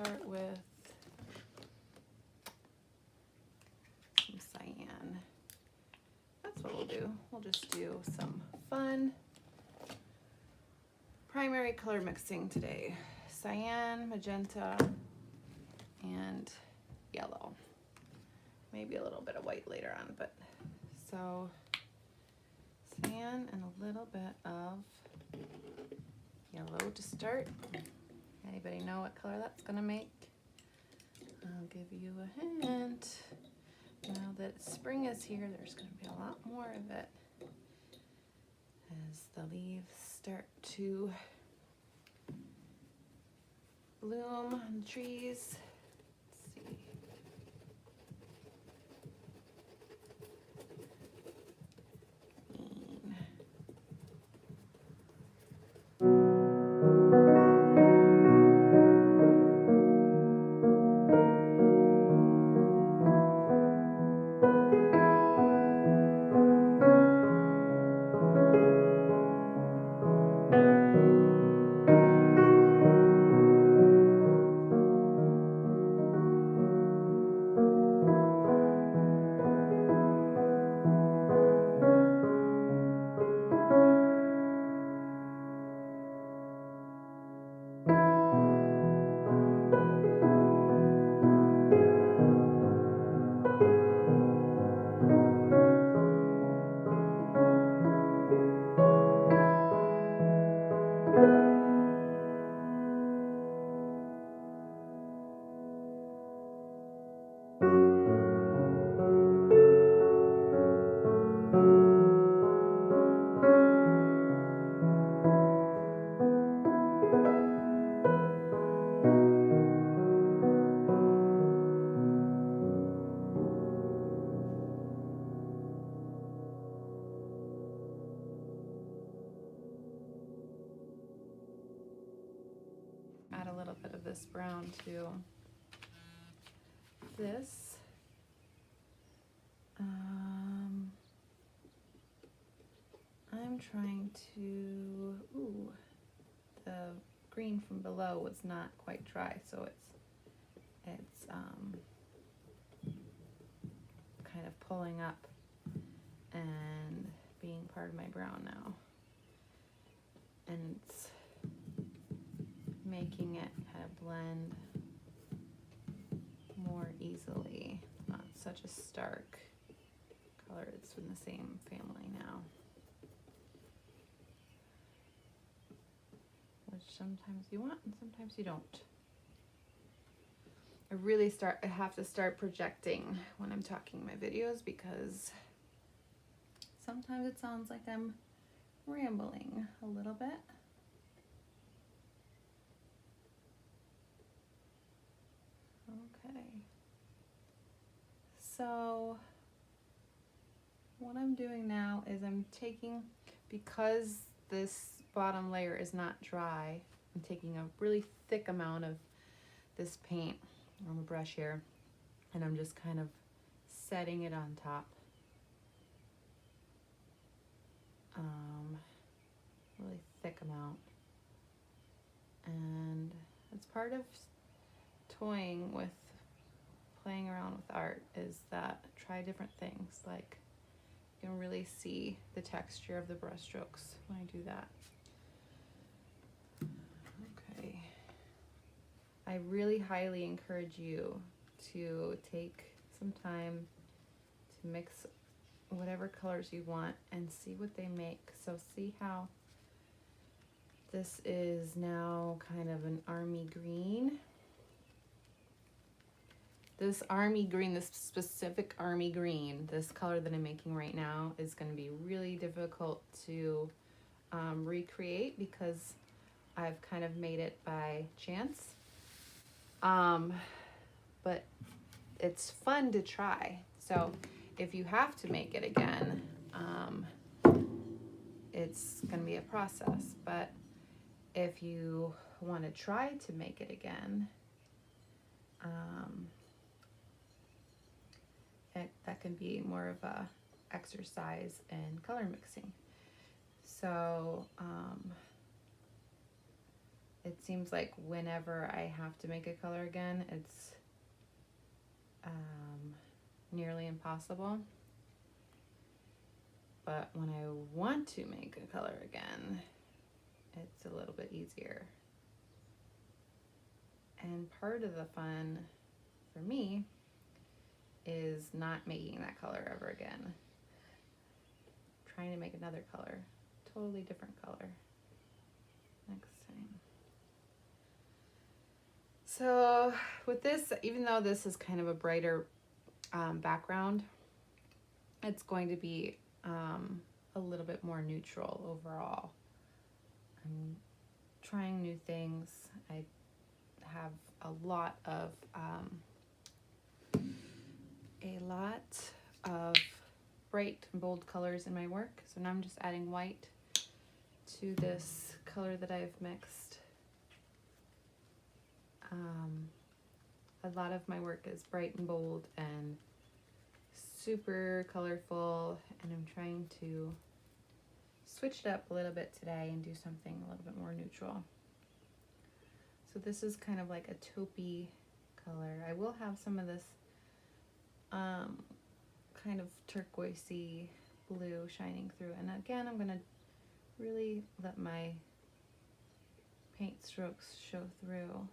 start with some cyan. That's what we'll do. We'll just do some fun primary color mixing today. Cyan, magenta, and yellow. Maybe a little bit of white later on, but so cyan and a little bit of yellow to start. Anybody know what color that's gonna make? I'll give you a hint. Now that spring is here, there's gonna be a lot more of it as the leaves start to bloom on the trees. Let's see. Green. Add a little bit of this brown to this. I'm trying to, the green from below was not quite dry, so it's kind of pulling up and being part of my brown now. And it's making it kind of blend more easily. Not such a stark color. It's in the same family now. Which sometimes you want and sometimes you don't. I have to start projecting when I'm talking in my videos because sometimes it sounds like I'm rambling a little bit. Okay. So what I'm doing now is I'm taking, because this bottom layer is not dry, I'm taking a really thick amount of this paint on the brush here, and I'm just kind of setting it on top. Really thick amount. And it's part of toying with playing around with art, is that try different things. Like, you can really see the texture of the brush strokes when I do that. Okay. I really highly encourage you to take some time to mix whatever colors you want and see what they make. So see how this is now kind of an army green. This army green, this specific army green, this color that I'm making right now is going to be really difficult to recreate because I've kind of made it by chance. But it's fun to try. So if you have to make it again, it's going to be a process. But if you want to try to make it again, that can be more of a exercise in color mixing. So it seems like whenever I have to make a color again, it's nearly impossible. But when I want to make a color again, it's a little bit easier. And part of the fun for me is not making that color ever again. Trying to make another color, totally different color next time. So with this, even though this is kind of a brighter background, it's going to be a little bit more neutral overall. I'm trying new things. I have a lot of bright and bold colors in my work. So now I'm just adding white to this color that I've mixed. A lot of my work is bright and bold and super colorful, and I'm trying to switch it up a little bit today and do something a little bit more neutral. So this is kind of like a taupey color. I will have some of this kind of turquoisey blue shining through, and again I'm going to really let my paint strokes show through.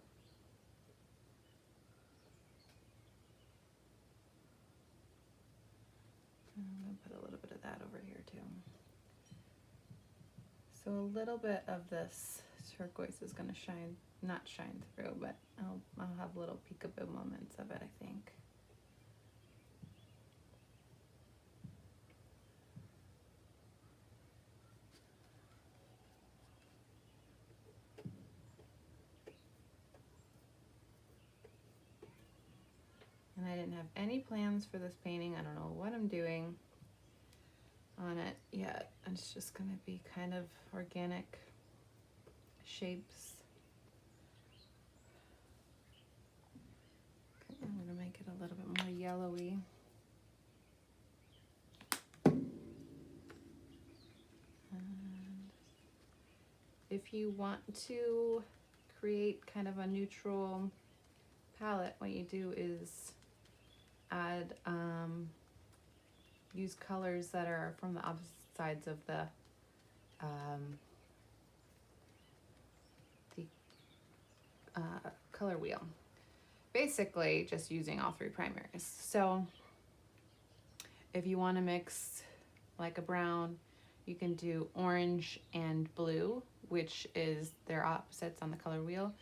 I'm going to put a little bit of that over here too. So a little bit of this turquoise is going to not shine through, but I'll have little peekaboo moments of it, I think. And I didn't have any plans for this painting. I don't know what I'm doing on it yet. It's just going to be kind of organic shapes. Okay, I'm going to make it a little bit more yellowy. And if you want to create kind of a neutral palette, what you do is add use colors that are from the opposite sides of the color wheel. Basically just using all three primaries. So if you want to mix like a brown, you can do orange and blue, which is their opposites on the color wheel.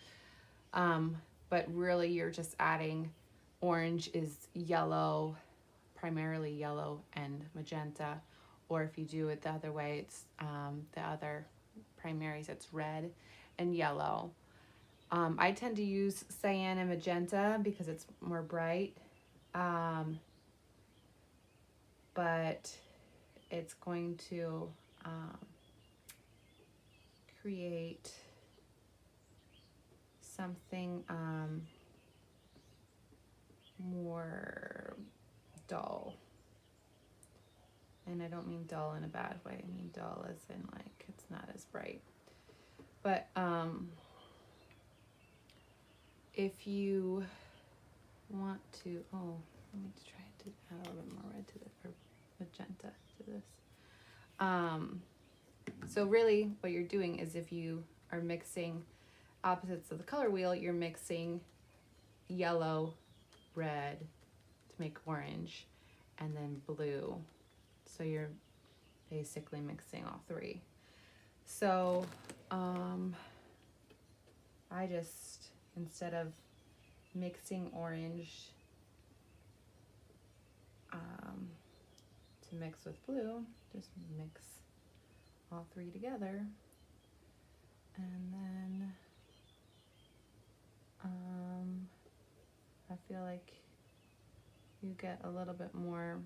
But really you're just adding, orange is yellow, primarily yellow and magenta, or if you do it the other way, it's the other primaries, it's red and yellow. I tend to use cyan and magenta because it's more bright, but it's going to create something more dull. And I don't mean dull in a bad way. I mean dull as in like it's not as bright. But if you want to, let me try to add a little bit more red to this, or magenta to this. So really what you're doing is, if you are mixing opposites of the color wheel, you're mixing yellow, red to make orange, and then blue. So you're basically mixing all three. So I just, instead of mixing orange to mix with blue, just mix all three together, and then I feel like you get a little bit more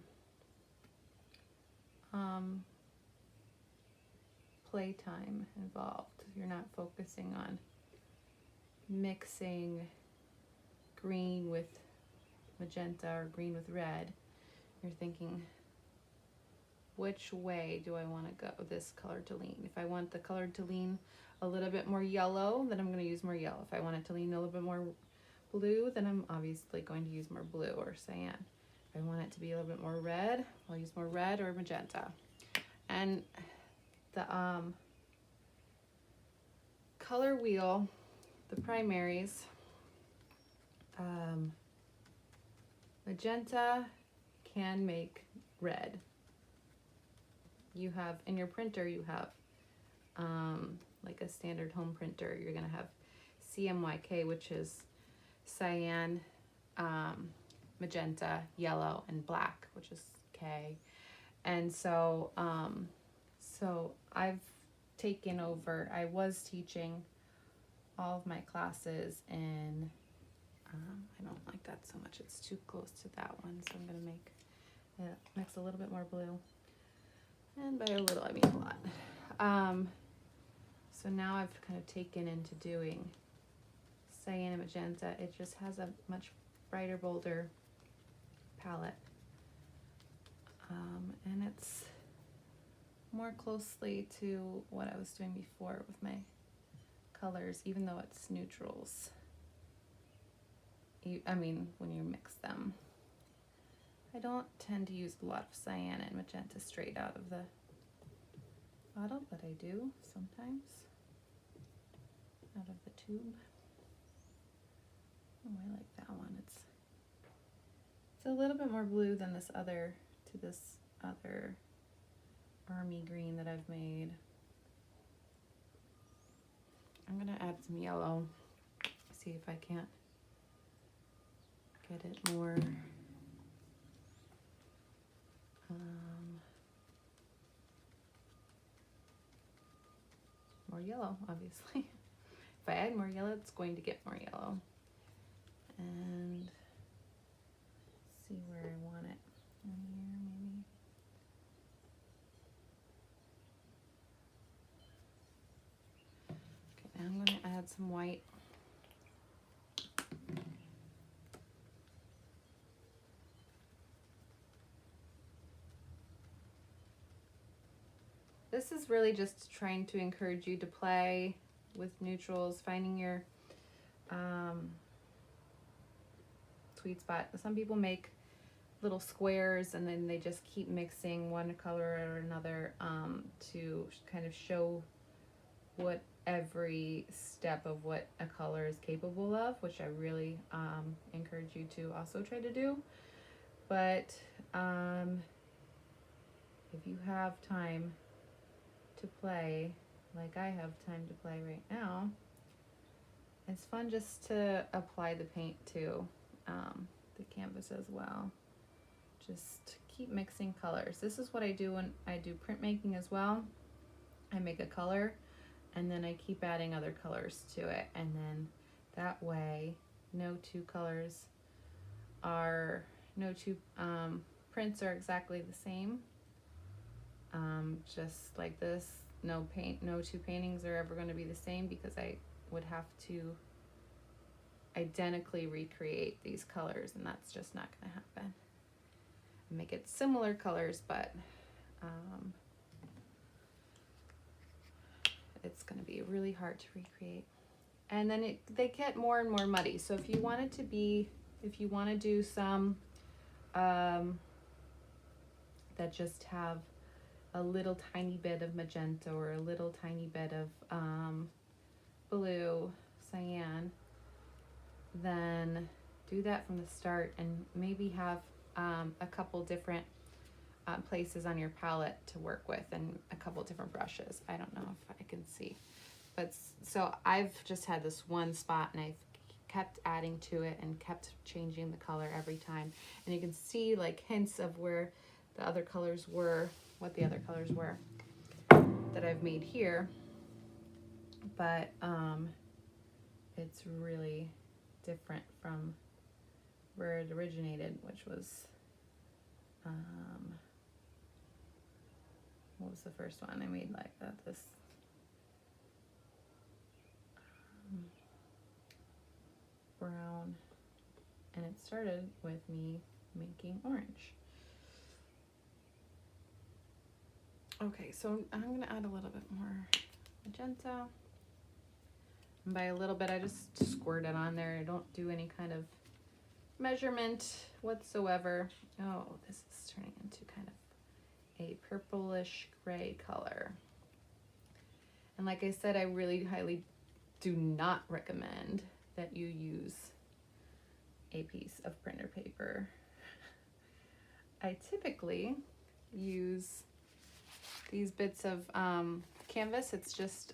playtime involved. You're not focusing on mixing green with magenta or green with red. You're thinking, which way do I want to go, this color to lean? If I want the color to lean a little bit more yellow, then I'm going to use more yellow. If I want it to lean a little bit more blue, then I'm obviously going to use more blue or cyan. If I want it to be a little bit more red, I'll use more red or magenta. And the color wheel, the primaries, magenta can make red. You have, in your printer, you have like a standard home printer, you're gonna have CMYK, which is cyan, magenta, yellow, and black, which is K. And so, so I've taken over, I was teaching all of my classes in, I don't like that so much, it's too close to that one, so I'm gonna make it mix a little bit more blue. And by a little, I mean a lot. So now I've kind of taken into doing cyan and magenta. It just has a much brighter, bolder palette. And it's more closely to what I was doing before with my colors, even though it's neutrals. I mean, when you mix them. I don't tend to use a lot of cyan and magenta straight out of the bottle, but I do sometimes out of the tube. Oh, I like that one. It's a little bit more blue than this other army green that I've made. I'm gonna add some yellow, see if I can't get it more more yellow, obviously. If I add more yellow, it's going to get more yellow. And see where I want it. In here, maybe. Okay, now I'm going to add some white. This is really just trying to encourage you to play with neutrals, finding your sweet spot. Some people make little squares and then they just keep mixing one color or another to kind of show what every step of what a color is capable of, which I really encourage you to also try to do. But if you have time to play, like I have time to play right now, it's fun just to apply the paint to the canvas as well. Just keep mixing colors. This is what I do when I do printmaking as well. I make a color and then I keep adding other colors to it, and then that way no two prints are exactly the same. Just like this, no two paintings are ever going to be the same, because I would have to identically recreate these colors, and that's just not going to happen. Make it similar colors, but it's going to be really hard to recreate. And then they get more and more muddy. So if you want to do some that just have a little tiny bit of magenta or a little tiny bit of blue, cyan, then do that from the start, and maybe have a couple different places on your palette to work with and a couple different brushes. I don't know if I can see, but so I've just had this one spot and I've kept adding to it and kept changing the color every time, and you can see like hints of where the other colors were, what the other colors were that I've made here. But it's really different from where it originated, which was what was the first one I made like that? This brown, and it started with me making orange. Okay, so I'm gonna add a little bit more magenta. And by a little bit, I just squirt it on there. I don't do any kind of measurement whatsoever. Oh, this is turning into kind of a purplish gray color. And like I said, I really highly do not recommend that you use a piece of printer paper. I typically use these bits of canvas. It's just,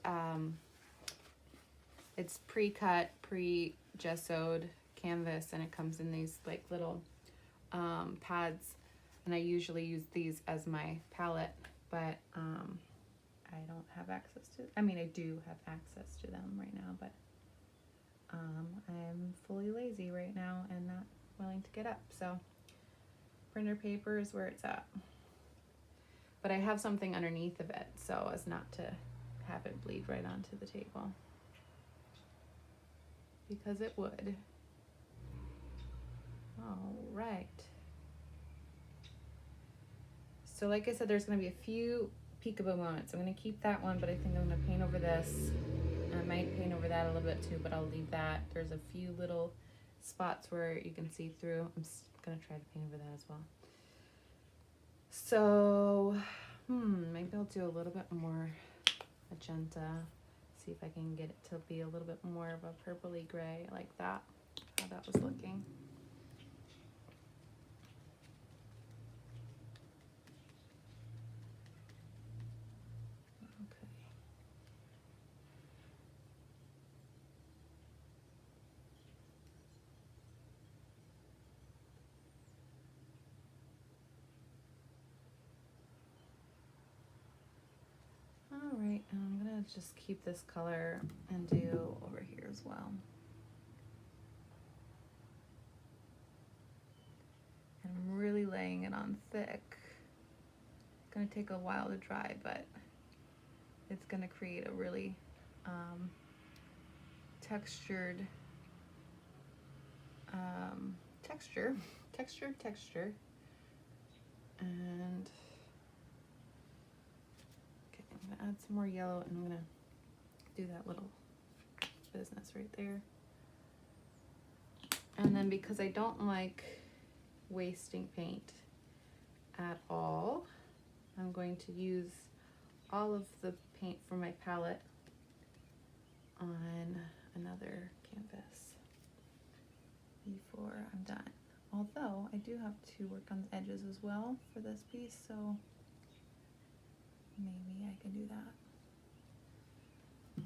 it's pre-cut, pre-gessoed canvas, and it comes in these like little pads, and I usually use these as my palette, but I don't have access to, I mean, I do have access to them right now, but I'm fully lazy right now and not willing to get up, so printer paper is where it's at. But I have something underneath of it so as not to have it bleed right onto the table, because it would. All right. So like I said, there's going to be a few peekaboo moments. I'm going to keep that one, but I think I'm going to paint over this. I might paint over that a little bit too, but I'll leave that. There's a few little spots where you can see through. I'm going to try to paint over that as well. So, maybe I'll do a little bit more magenta. See if I can get it to be a little bit more of a purpley gray like that, how that was looking. All right, and I'm gonna just keep this color and do over here as well. And I'm really laying it on thick. It's gonna take a while to dry, but it's gonna create a really textured texture. And okay, I'm gonna add some more yellow, and I'm gonna do that little business right there. And then because I don't like wasting paint at all, I'm going to use all of the paint from my palette on another canvas before I'm done. Although I do have to work on the edges as well for this piece, so maybe I can do that.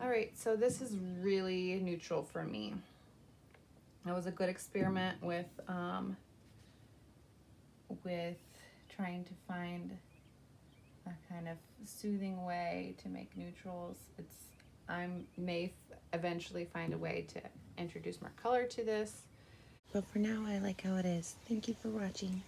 All right, so this is really neutral for me. That was a good experiment with trying to find a kind of soothing way to make neutrals. I may eventually find a way to introduce more color to this. But for now, I like how it is. Thank you for watching.